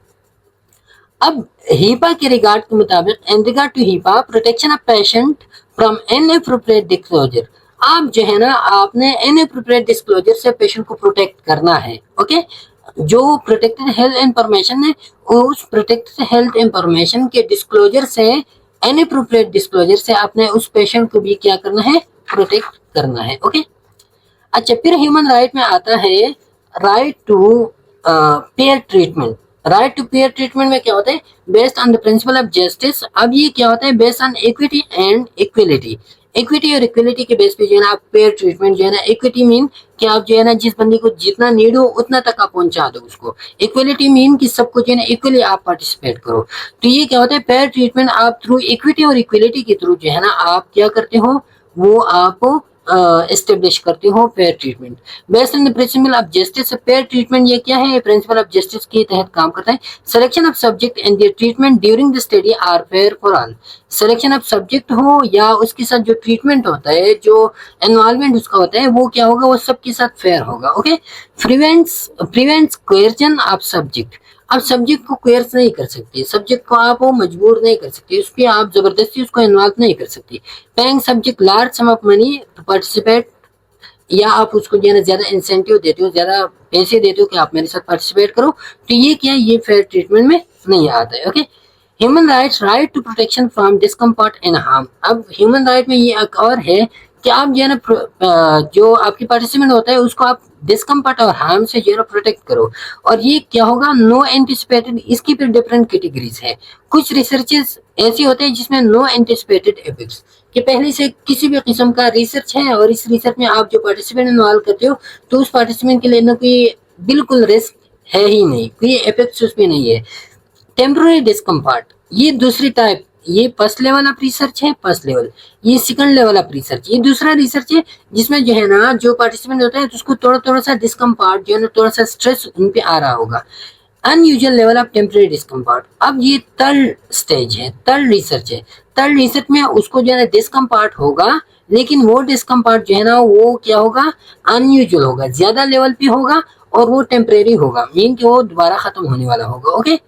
अब HIPAA के रिगार्ड के मुताबिक, in regard to HIPAA, protection of patient from inappropriate disclosure, आप जो है ना आपने इनएप्रोप्रिएट डिस्क्लोजर से पेशेंट को प्रोटेक्ट करना है। ओके, जो प्रोटेक्टेड हेल्थ इंफॉर्मेशन है, उस प्रोटेक्टेड हेल्थ इंफॉर्मेशन के डिस्क्लोजर से, इनएप्रोप्रिएट डिस्क्लोजर से आपने उस पेशेंट को भी क्या करना है, प्रोटेक्ट करना है। ओके, अच्छा, फिर ह्यूमन राइट में आता है right to fair treatment. Right to fair treatment में क्या होता है, based on the principle of justice. अब ये क्या होता है, based on equity and equality. Equity और इक्वलिटी के बेस पे जो है ना आप पेयर ट्रीटमेंट जो है ना, इक्विटी मीन कि आप जो है ना जिस बंदे को जितना नीड हो उतना तक आप पहुंचा दो उसको। इक्वलिटी मीन कि सबको जो है ना इक्वली आप पार्टिसिपेट करो। तो ये क्या होता है, पेयर ट्रीटमेंट आप थ्रू इक्विटी और इक्वलिटी के थ्रू जो है ना आप क्या करते हो, वो आप एस्टेब्लिश करते हो fair treatment based on the principle of justice. Fair treatment ये क्या है, प्रिंसिपल ऑफ जस्टिस के तहत काम करता है। Selection of subject and their treatment during the study are fair for all. Selection of subject हो या उसके साथ जो ट्रीटमेंट होता है, जो एनवायरमेंट उसका होता है, वो क्या होगा, वो सबके साथ फेयर होगा। Okay, prevents coercion of subject. आप सब्जेक्ट को कोर्स नहीं कर सकते, सब्जेक्ट को आप मजबूर नहीं कर सकते, उस पर आप जबरदस्ती उसको इन्वॉल्व नहीं कर सकते। Paying subject large sum of money to participate, या आप उसको जो है ना ज्यादा इंसेंटिव देते हो, ज्यादा पैसे देते हो कि आप मेरे साथ पार्टिसिपेट करो, तो ये क्या है, ये फेयर ट्रीटमेंट में नहीं आता है। Okay, human rights, right to protection from discomfort and harm. अब ह्यूमन राइट में ये एक और है कि आप जो है ना जो आपकी पार्टिसिपेंट होता है उसको आप डिस्कम्फर्ट और हार्म से जो है ना प्रोटेक्ट करो। और ये क्या होगा, नो एंटिसिपेटेड, इसकी फिर डिफरेंट कैटेगरीज है। कुछ रिसर्चेस ऐसे होते हैं जिसमें नो एंटिसिपेटेड इफेक्ट्स, कि पहले से किसी भी किस्म का रिसर्च है और इस रिसर्च में आप जो पार्टिसिपेंट इन्वॉल्व करते हो तो उस पार्टिसिपेंट के लिए ना कोई बिल्कुल रिस्क है ही नहीं, कोई इफेक्ट्स उसमें नहीं है। टेम्पररी डिस्कम्फर्ट, ये दूसरी टाइप, ये फर्स्ट लेवल ऑफ रिसर्च है, फर्स्ट लेवल, ये सेकंड लेवल ऑफ रिसर्च, ये दूसरा रिसर्च है जिसमें जो है ना जो पार्टिसिपेंट होता है तो उसको थोड़ा थोड़ा सा डिस्कम्फर्ट जो है ना, थोड़ा सा स्ट्रेस उन पे आ रहा होगा। Unusual level of temporary discomfort, अब ये थर्ड स्टेज है, थर्ड रिसर्च है। थर्ड रिसर्च में उसको जो है ना डिस्कम्फर्ट होगा, लेकिन वो डिस्कम्फर्ट जो है ना वो क्या होगा, अनयूजुअल होगा, ज्यादा लेवल पे होगा और वो टेम्परेरी होगा, मीन कि वो दोबारा खत्म होने वाला होगा। ओके,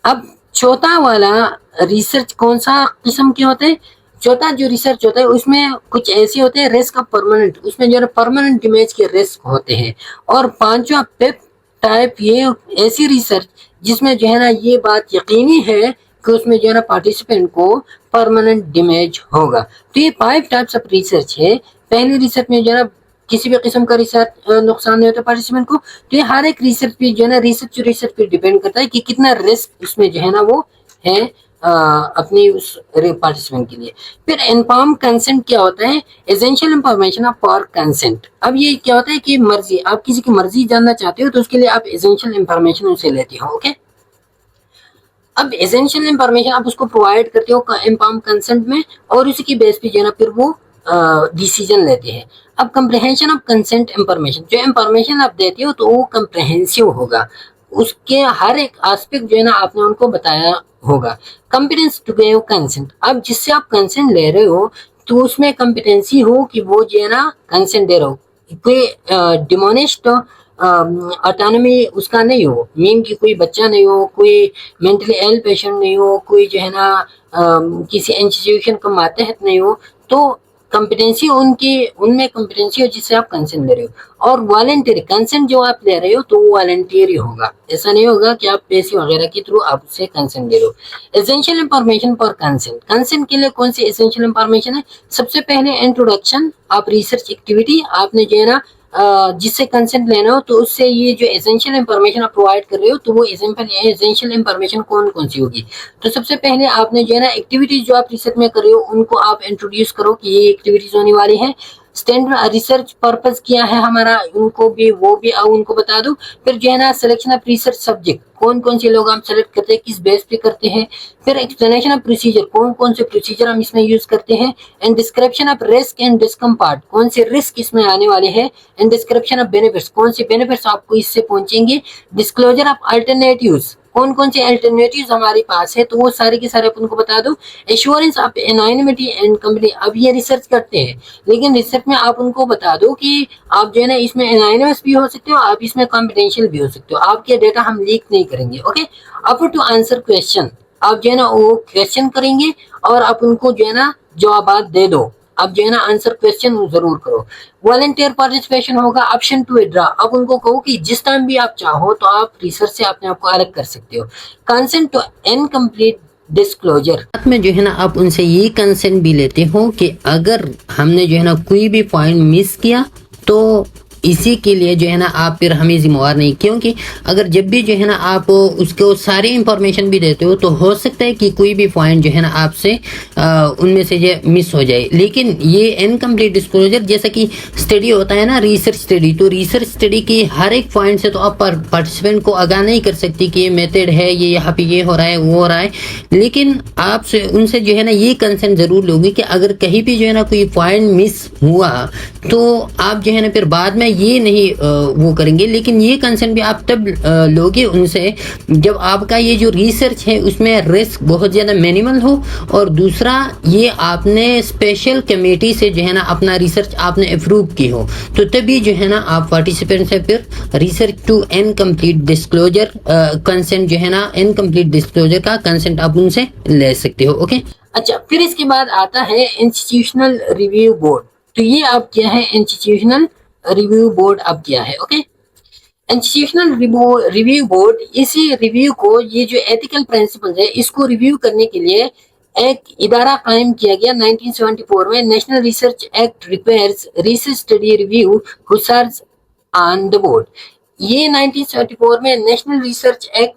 अब चौथा वाला रिसर्च कौन सा किस्म के होते हैं, चौथा जो रिसर्च होता है उसमें कुछ ऐसे होते हैं रिस्क ऑफ परमानेंट, उसमें जो है परमानेंट डैमेज के रिस्क होते हैं। और पांचवा पेप टाइप, ये ऐसी रिसर्च जिसमें जो है ना ये बात यकीनी है कि उसमें जो है ना पार्टिसिपेंट को परमानेंट डैमेज होगा। तो ये 5 टाइप्स ऑफ रिसर्च है। पहली रिसर्च में जो है ना किसी भी किस्म का रिसर्च नुकसान नहीं होता पार्टिसिपेंट को। तो ये हर एक रिसर्च पे जो है ना रिसर्च पे डिपेंड करता है कि कितना रिस्क उसमें जो है ना वो है अपनी उस पार्टिसिपेंट के लिए। फिर इन्फॉर्म कंसेंट क्या होता है, essential information of for consent. अब ये क्या होता है कि मर्जी, आप किसी की मर्जी जानना चाहते हो तो उसके लिए आप एसेंशियल इंफॉर्मेशन उसे लेते हो। ओके, अब एसेंशियल इंफॉर्मेशन आप उसको प्रोवाइड करते हो इन्फॉर्म कंसेंट में, और उसी की बेस पे जो है ना फिर वो डिसीजन लेते हैं। अब कंप्रहेंशन ऑफ कंसेंट इंफॉर्मेशन, जो इंफॉर्मेशन आप देते हो तो वो कंप्रहेंसिव होगा, उसके हर एक एस्पेक्ट जो है ना आपने उनको बताया होगा। कॉम्पिटेंस टू गिव कंसेंट, अब जिससे आप कंसेंट ले रहे हो तो उसमें कॉम्पिटेंसी हो कि वो जो है ना कंसेंट दे रहा हो, कोई डिमोनिस्ड ऑटोनॉमी उसका नहीं हो, मीन की कोई बच्चा नहीं हो, कोई मेंटली इल पेशेंट नहीं हो, कोई जो है ना किसी इंस्टीट्यूशन का मातहत नहीं हो, तो कॉम्पिटेंसी उनकी उनमें कॉम्पिटेंसी हो जिससे आप कंसेंट ले रहे हो। और वॉलंटियरी कंसेंट जो आप ले रहे हो तो वो वॉलंटियरी होगा, ऐसा नहीं होगा कि आप पैसे वगैरह के थ्रू आप उससे कंसेंट ले रहे हो। Essential information for consent, consent के लिए कौन सी एसेंशियल इंफॉर्मेशन है? सबसे पहले इंट्रोडक्शन आप रिसर्च एक्टिविटी आपने जो है ना जिससे कंसेंट लेना हो तो उससे ये जो एसेंशियल इंफॉर्मेशन आप प्रोवाइड कर रहे हो तो वो एसेंशियल इंफॉर्मेशन कौन कौन सी होगी। तो सबसे पहले आपने जो है ना एक्टिविटीज जो आप रिसर्च में कर रहे हो उनको आप इंट्रोड्यूस करो कि ये एक्टिविटीज होने वाली है। स्टैंडर्ड रिसर्च पर्पस क्या है हमारा, उनको भी वो भी उनको बता दो। फिर जो है ना सिलेक्शन ऑफ रिसर्च सब्जेक्ट, कौन कौन से लोग हम सेलेक्ट करते हैं, किस बेस पे करते हैं। फिर एक्सप्लेनेशन ऑफ प्रोसीजर, कौन कौन से प्रोसीजर हम इसमें यूज करते हैं। And description of risk and discomfort, कौन से रिस्क इसमें आने वाले हैं। एंड डिस्क्रिप्शन ऑफ बेनिफिट्स, कौन से बेनिफिट्स आपको इससे पहुंचेंगे। डिस्क्लोजर ऑफ अल्टरनेटिव्स, कौन कौन से अल्टरनेटिव्स हमारे पास है तो वो सारे के सारे अपन को बता दो। Assurance of anonymity and company, अब ये रिसर्च करते हैं लेकिन रिसर्च में आप उनको बता दो कि आप जो है ना इसमें एनोनिमस भी हो सकते हो, आप इसमें कॉन्फिडेंशियल भी हो सकते हो, आपके डेटा हम लीक नहीं करेंगे। Okay, up to answer question, आप जो है ना वो क्वेश्चन करेंगे और आप उनको जो है ना जवाब दे दो, आप जो है ना आंसर क्वेश्चन जरूर करो। वॉलंटियर पार्टिसिपेशन होगा। ऑप्शन टू विड्रॉ, अब उनको कहो कि जिस टाइम भी आप चाहो तो आप रिसर्च से अपने आप को अलग कर सकते हो। कंसेंट टू इनकम्प्लीट डिस्क्लोजर, साथ में जो है ना आप उनसे ये कंसेंट भी लेते हो कि अगर हमने जो है ना कोई भी पॉइंट मिस किया तो इसी के लिए जो है ना आप फिर हमें जिम्मेवार नहीं, क्योंकि अगर जब भी जो है ना आप उसको सारी इंफॉर्मेशन भी देते हो तो हो सकता है कि कोई भी पॉइंट जो है ना आपसे उनमें से जो मिस हो जाए। लेकिन ये इनकम्प्लीट डिस्क्लोजर जैसा कि स्टडी होता है ना रिसर्च स्टडी, तो रिसर्च स्टडी की हर एक पॉइंट से तो आप पार्टिसिपेंट को आगाह नहीं कर सकती कि ये मेथड है, ये यहाँ पे ये हो रहा है वो हो रहा है। लेकिन आप उनसे जो है ना ये कंसेंट जरूर लोगे कि अगर कहीं भी जो है ना कोई पॉइंट मिस हुआ तो आप जो है ना फिर बाद में ये नहीं वो करेंगे। लेकिन ये कंसेंट भी आप तब लोगे उनसे जब आपका ये जो रिसर्च है उसमें रिस्क बहुत ज़्यादा मिनिमल हो, और दूसरा ये आपने स्पेशल कमेटी से जो है ना अपना रिसर्च आपने अप्रूव की हो, तो तभी जो है ना आप पार्टिसिपेंट से फिर research to incomplete disclosure consent जो है ना इनकम्प्लीट डिस्क्लोजर का कंसेंट आप उनसे ले सकते हो। ओके, अच्छा, फिर इसके बाद आता है इंस्टीट्यूशनल रिव्यू बोर्ड। तो ये अब क्या है, इंस्टीट्यूशनल रिव्यू बोर्ड अब क्या है। ओके, इंस्टीट्यूशनल रिव्यू बोर्ड, इसी रिव्यू को, ये जो एथिकल प्रिंसिपल्स है इसको रिव्यू करने के लिए एक इदारा कायम किया गया 1974 में। National research act requires research study review who serves on the board. ये 1974 में नेशनल रिसर्च एक्ट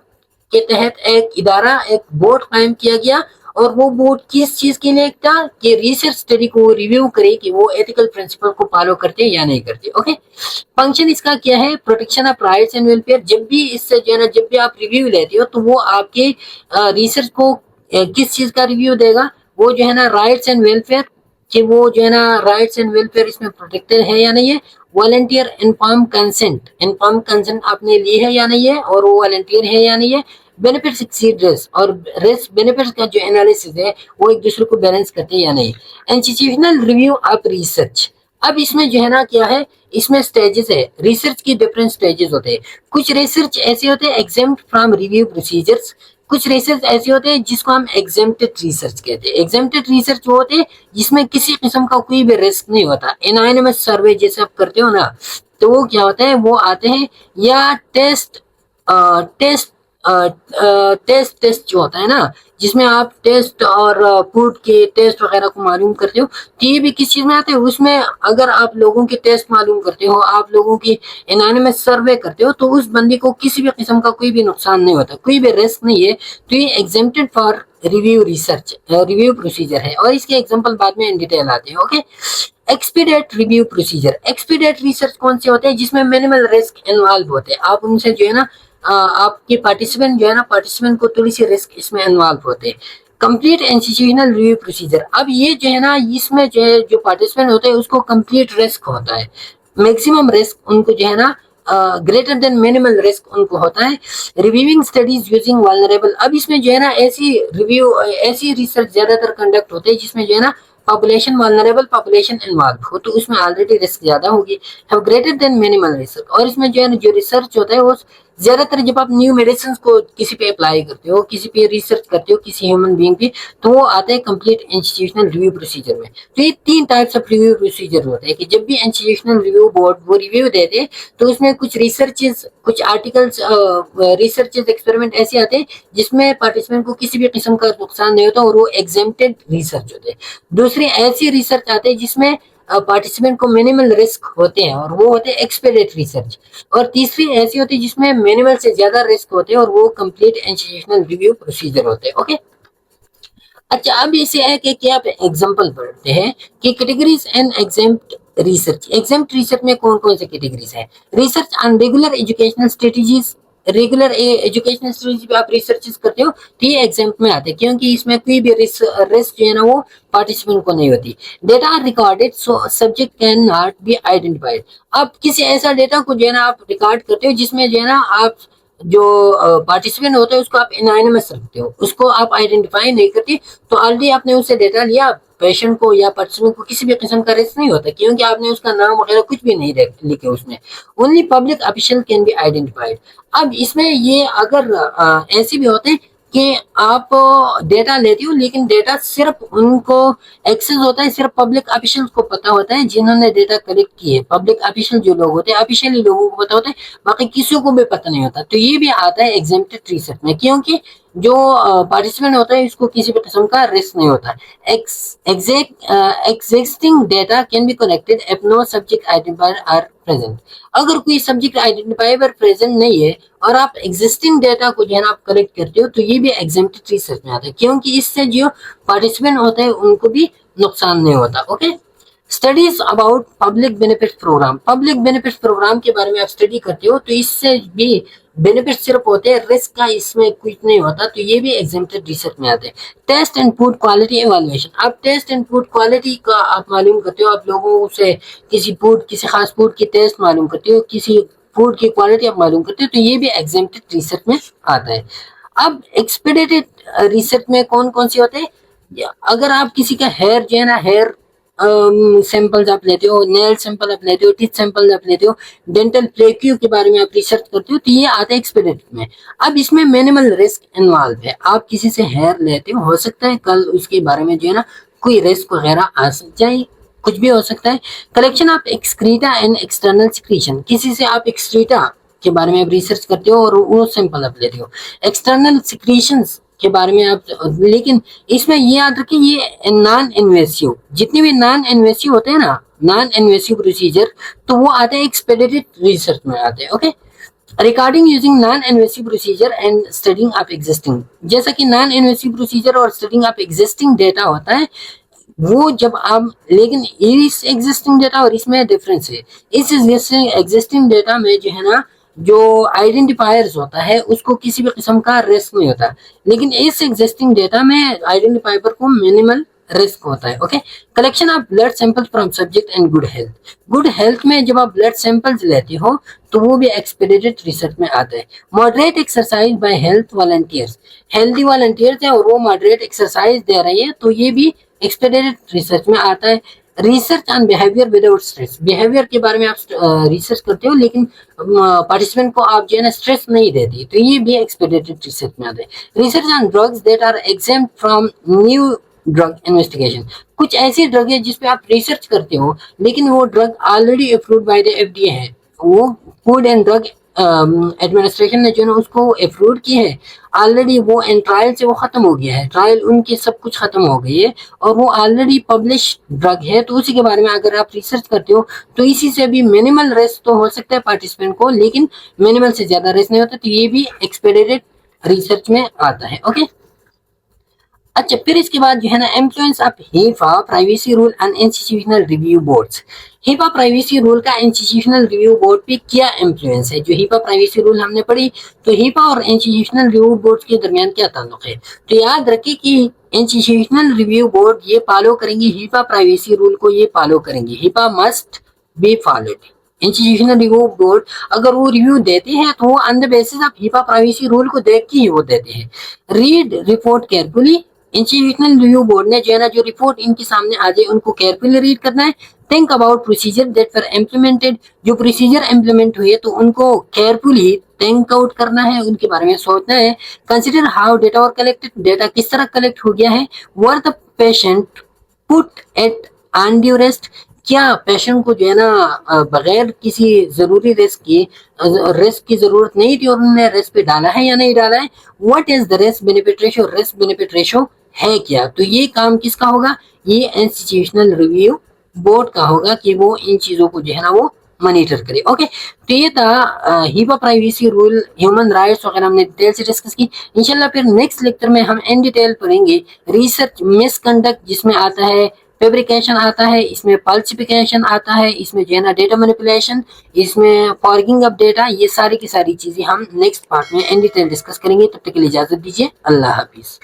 के तहत एक इदारा, एक बोर्ड कायम किया गया, और वो बोर्ड किस चीज के लिए था कि रिसर्च स्टडी को रिव्यू करे कि वो एथिकल प्रिंसिपल को फॉलो करते हैं या नहीं करते। ओके, फंक्शन इसका क्या है, protection of rights and welfare. जब भी इससे जो है ना जब भी आप रिव्यू लेते हो तो वो आपके रिसर्च को किस चीज का रिव्यू देगा, वो जो है ना राइट्स एंड वेलफेयर, कि वो जो है ना राइट्स एंड वेलफेयर इसमें प्रोटेक्टेड है या नहीं है। वॉलंटियर इन्फॉर्म कंसेंट आपने ली है या नहीं है, और वो वॉलंटियर है या नहीं है। बेनिफिट्स एक्सीड रिस्क, और रिस्क बेनिफिट्स का जो एनालिसिस है वो एक दूसरे को बैलेंस करते हैं या नहीं। इंस्टीट्यूशनल रिव्यू ऑफ रिसर्च, अब इसमें जो है ना क्या है, इसमें स्टेजेस है, रिसर्च की डिफरेंट स्टेजेस होते हैं। कुछ रिसर्च ऐसे होते हैं एग्जेम्प्ट फ्रॉम रिव्यू प्रोसीजर्स, कुछ रिसर्च ऐसे होते हैं जिसको हम एग्जेम्प्टेड रिसर्च कहते हैं। एग्जेम्प्टेड रिसर्च वो होते हैं जिसमें किसी किस्म का कोई भी रिस्क नहीं होता। एनोनिमस सर्वे जैसे आप करते हो ना, तो वो क्या होता है, वो आते हैं या टेस्ट टेस्ट जो होता है ना, जिसमें आप टेस्ट और फूड के टेस्ट वगैरह को मालूम करते हो, तो ये भी किस चीज में आते हैं, उसमें अगर आप लोगों के टेस्ट मालूम करते हो, आप लोगों की एनोनिमस सर्वे करते हो, तो उस बंदे को किसी भी किस्म का कोई भी नुकसान नहीं होता, कोई भी रिस्क नहीं है। तो ये exempted for review research review procedure है, और इसके एग्जाम्पल बाद में इन डिटेल आते हैं। ओके, एक्सपीडिएट रिव्यू प्रोसीजर, एक्सपीडिएट रिसर्च कौन से होते हैं, जिसमें मिनिमल रिस्क इन्वॉल्व होते हैं। आप उनसे जो है ना आपके पार्टिसिपेंट जो है ना, पार्टिसिपेंट को थोड़ी सी रिस्क इसमें इन्वॉल्व होते हैं। कंप्लीट इंस्टीट्यूशनल रिव्यू प्रोसीजर, अब ये जो है ना इसमें जो है जो पार्टिसिपेंट होते हैं उसको कंप्लीट रिस्क होता है, मैक्सिमम रिस्क उनको जो है ना ग्रेटर देन मिनिमल रिस्क उनको होता है। रिव्यूइंग स्टडीज यूजिंग वल्नरेबल, अब इसमें जो है ना ऐसी रिसर्च ज्यादातर कंडक्ट होते हैं जिसमें जो है ना पॉपुलेशन वल्नरेबल पॉपुलेशन इन्वॉल्व हो, तो उसमें ऑलरेडी रिस्क ज्यादा होगी। Have greater than minimal risk, और इसमें जो है ना जो रिसर्च होता है वो ज्यादातर जब आप न्यू मेडिसिन को किसी पे अप्लाई करते हो, किसी पे रिसर्च करते हो, किसी ह्यूमन बीइंग पे, तो वो आता है कंप्लीट इंस्टीट्यूशनल रिव्यू प्रोसीजर में। तो ये 3 टाइप्स ऑफ रिव्यू प्रोसीजर होते हैं कि जब भी इंस्टीट्यूशनल रिव्यू बोर्ड वो रिव्यू देते हैं तो उसमें कुछ रिसर्चेस, कुछ आर्टिकल्स, रिसर्चेस, एक्सपेरिमेंट ऐसे आते हैं जिसमें पार्टिसिपेंट को किसी भी किस्म का नुकसान नहीं होता और वो एग्जेम्प्टेड रिसर्च होते हैं। दूसरी ऐसी रिसर्च आते हैं जिसमें पार्टिसिपेंट को मिनिमल रिस्क होते हैं और वो होते हैं एक्सपेडिट रिसर्च। और तीसरी ऐसी होती है जिसमें मिनिमल से ज्यादा रिस्क होते हैं और वो कंप्लीट इंस्टीट्यूशनल रिव्यू प्रोसीजर होते हैं। ओके, अच्छा अब इसे है कि आप एग्जांपल पढ़ते हैं कि categories and exempt research. Exempt research में कौन कौन से कैटेगरीज है? Research on regular educational strategies, regular educational strategy पे आप रिसर्चेस करते हो तो ये एग्जाम्प्ट में आते हैं, क्योंकि इसमें कोई भी रिस्क जो है ना वो पार्टिसिपेंट को नहीं होती। Data are recorded so subject can not be identified, आप किसी ऐसा डेटा को जो है ना आप रिकॉर्ड करते हो जिसमें जो है ना आप जो पार्टिसिपेंट होता है उसको आप एनोनिमस रखते हो, उसको आप आइडेंटिफाई नहीं करते, तो ऑलरेडी आपने उससे डेटा लिया, पेशेंट को या पार्टिसिपेंट को किसी भी किस्म का रिस्क नहीं होता क्योंकि आपने उसका नाम वगैरह कुछ भी नहीं लिखे उसमें। Only public official can be identified. अब इसमें ये अगर ऐसे भी होते हैं कि आप डेटा लेते हो लेकिन डेटा सिर्फ उनको एक्सेस होता है, सिर्फ पब्लिक ऑफिशियल को पता होता है जिन्होंने डेटा कलेक्ट किए। पब्लिक ऑफिशियल जो लोग होते हैं, ऑफिशियली लोगों को पता होता है, बाकी किसी को भी पता नहीं होता। तो ये भी आता है एग्जेम्प्टेड रिसर्च में, क्योंकि जो पार्टिसिपेंट होता है इसको किसी भी किस्म का रिस्क नहीं होता। Existing data can be collected if no subject identifier are present. अगर कोई सब्जेक्ट आइडेंटिफायर प्रेजेंट नहीं है और आप एग्जिस्टिंग डेटा को जो है ना आप कलेक्ट करते हो तो ये भी एग्जेम्प्टेड रिसर्च में आता है, क्योंकि इससे जो पार्टिसिपेंट होता है उनको भी नुकसान नहीं होता। Okay, studies about public benefit program, public benefit program के बारे में आप स्टडी करते हो तो इससे भी बेनिफिट सिर्फ होते हैं, रिस्क का इसमें कुछ नहीं होता, तो ये भी एग्जेम्प्टेड रिसर्च में आते हैं। Test and food quality evaluation, आप टेस्ट एंड फूड क्वालिटी का आप मालूम करते हो, आप लोगों से किसी खास फूड की टेस्ट मालूम करते हो, किसी फूड की क्वालिटी आप मालूम करते हो, तो ये भी एग्जेम्प्टेड रिसर्च में आता है। अब एक्सपेडिटेड रिसर्च में कौन कौन से होते हैं? अगर आप किसी का हेयर जो है ना, हेयर सैंपल्स आप लेते हो, नेल सैंपल आप लेते हो, टीथ सैंपल आप लेते हो, डेंटल प्लेक्यू के बारे में आप रिसर्च करते हो, तो ये आता है एक्सपेरिमेंट में। अब इसमें मिनिमल रिस्क इन्वॉल्व है, आप किसी से हेयर लेते हो सकता है कल उसके बारे में जो है ना कोई रिस्क वगैरह आ सकता है, कुछ भी हो सकता है। Collection of excreta and external secretion, किसी से आप एक्सक्रीटा के बारे में आप रिसर्च करते हो और वो सैंपल आप लेते हो। एक्सटर्नल सिक्रीशंस के बारे में आप, लेकिन इसमें ये याद रखें ये नॉन इन्वेसिव, जितने भी नॉन इन्वेसिव होते हैं ना, नॉन इन्वेसिव प्रोसीजर, तो वो आते हैं एक्सपेडिटेड रिसर्च में आते हैं। Okay, recording using non invasive procedure and studying of existing, जैसा कि नॉन इन्वेसिव प्रोसीजर और स्टडिंग ऑफ एग्जिस्टिंग डेटा होता है वो जब आप, लेकिन इस एग्जिस्टिंग डेटा और इसमें डिफरेंस है। इस एग्जिस्टिंग डेटा में जो है ना जो आइडेंटिफायर्स होता है उसको किसी भी किस्म का रिस्क नहीं होता, लेकिन इस एग्जिस्टिंग डेटा में आइडेंटिफायर को मिनिमल रिस्क होता है। Okay, collection of blood samples from subject and good health, good health में जब आप ब्लड सैंपल्स लेते हो तो वो भी एक्सपेडिटेड रिसर्च में आता है। Moderate exercise by health volunteers, healthy volunteers है और वो मॉडरेट एक्सरसाइज दे रही है, तो ये भी एक्सपेडिटेड रिसर्च में आता है। Research on behaviour without stress, behaviour के बारे में आप रिसर्च करते हो लेकिन पार्टिसिपेंट को आप जो है ना स्ट्रेस नहीं देती, तो ये भी एक्सपेडिटेड रिसर्च में आता है। Research on drugs that are exempt from new drug investigation, कुछ ऐसी ड्रग है जिसपे आप रिसर्च करते हो लेकिन वो drug already approved by the FDA है, वो फूड एंड ड्रग एडमिनिस्ट्रेशन ने जो है ना उसको अप्रूव की है ऑलरेडी, वो एंड ट्रायल से वो खत्म हो गया है, ट्रायल उनकी सब कुछ खत्म हो गई है और वो ऑलरेडी पब्लिश ड्रग है, तो उसी के बारे में अगर आप रिसर्च करते हो तो इसी से भी मिनिमल रिस्क तो हो सकता है पार्टिसिपेंट को, लेकिन मिनिमल से ज्यादा रिस्क नहीं होता, तो ये भी एक्सपेडिटेड रिसर्च में आता है। ओके, अच्छा फिर इसके बाद जो है ना influence of HIPAA privacy rule and institutional review boards, HIPAA privacy rule का इंस्टीट्यूशनल रिव्यू बोर्ड पे क्या इन्फ्लुएंस है? जो हीपा प्राइवेसी रूल हमने पढ़ी तो हीपा और इंस्टीट्यूशनल रिव्यू बोर्ड के दरमियान क्या ताल्लुक है? तो याद रखिए कि इंस्टीट्यूशनल रिव्यू बोर्ड ये फॉलो करेंगे हीपा प्राइवेसी रूल को, ये फॉलो करेंगे, HEPA must be followed, institutional review board अगर वो रिव्यू देते हैं तो वो on the basis of HIPAA privacy rule को देख के ही वो देते हैं। Read report carefully, institutional review board ने जो है ना जो रिपोर्ट इनके सामने आ जाए उनको केयरफुली रीड करना है। Think about procedure that were implemented, जो प्रोसीजर इम्प्लीमेंट हुए तो उनको केयरफुली थिंक आउट करना है, उनके बारे में सोचना है। Consider how data were collected, data किस तरह कलेक्ट हो गया है। Were the patient put at undue rest, क्या पेशेंट को जो है ना बगैर किसी जरूरी रेस्ट की जरूरत नहीं थी और उन्होंने रेस्ट पे डाला है या नहीं डाला है। What is the rest benefit ratio, rest benefit ratio है क्या। तो ये काम किसका होगा, ये इंस्टीट्यूशनल रिव्यू बोर्ड का होगा कि वो इन चीजों को जो है ना वो मॉनिटर करे। ओके, तो ये था HIPAA privacy rule, human rights वगैरह हमने डिटेल से डिस्कस की। इंशाल्लाह फिर नेक्स्ट लेक्चर में हम इन डिटेल पढ़ेंगे रिसर्च मिसकंडक्ट, जिसमें आता है फेब्रिकेशन आता है, इसमें फॉल्सिफिकेशन आता है, इसमें जो है ना डेटा मैनिपुलेशन, इसमें फॉर्गिंग ऑफ डेटा, ये सारी की सारी चीजें हम नेक्स्ट पार्ट में इन डिटेल डिस्कस करेंगे। तब तक के लिए इजाजत दीजिए, अल्लाह हाफिज।